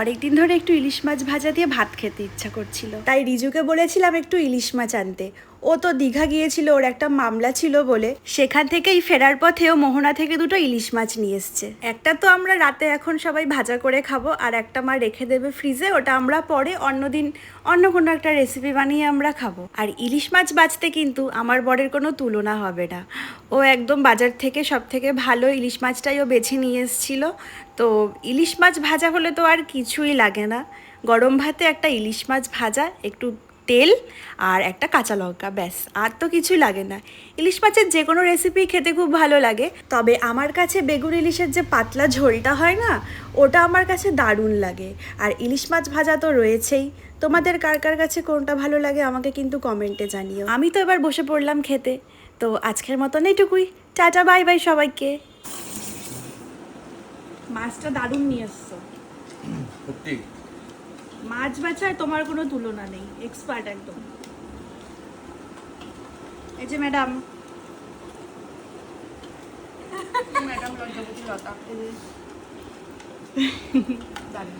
অনেকদিন ধরে একটু ইলিশ মাছ ভাজা দিয়ে ভাত খেতে ইচ্ছা করছিল, তাই রিজুকে বলেছিলাম একটু ইলিশ মাছ আনতে। ও তো দীঘা গিয়েছিল, ওর একটা মামলা ছিল বলে সেখান থেকেই ফেরার পথেও মোহনা থেকে দুটো ইলিশ মাছ নিয়ে এসছে। একটা তো আমরা রাতে এখন সবাই ভাজা করে খাবো, আর একটা মা রেখে দেবে ফ্রিজে, ওটা আমরা পরে অন্যদিন অন্য কোনো একটা রেসিপি বানিয়ে আমরা খাবো। আর ইলিশ মাছ বাছতে কিন্তু আমার বরের কোনো তুলনা হবে না। ও একদম বাজার থেকে সব থেকে ভালো ইলিশ মাছটাই ও বেছে নিয়ে এসেছিল। তো ইলিশ মাছ ভাজা হলে তো আর কিছুই লাগে না, গরম ভাতে একটা ইলিশ মাছ ভাজা, একটু তেল আর একটা কাঁচা লঙ্কা, ব্যাস, আর তো কিছুই লাগে না। ইলিশ মাছের যে কোনো রেসিপি খেতে খুব ভালো লাগে, তবে আমার কাছে বেগুন ইলিশের যে পাতলা ঝোলটা হয় না, ওটা আমার কাছে দারুণ লাগে। আর ইলিশ মাছ ভাজা তো রয়েছেই। তোমাদের কার কার কাছে কোনটা ভালো লাগে আমাকে কিন্তু কমেন্টে জানিও। আমি তো এবার বসে পড়লাম খেতে। তো আজকের মতন এইটুকুই, টাটা বাই বাই সবাইকে। মাছটা দারুণ নিয়ে এসছো, সত্যি মাছ বাছায় তোমার কোনো তুলনা নেই, এক্সপার্ট একদম। এই যে ম্যাডাম, ম্যাডাম লজ্জাবতী লতা। জানি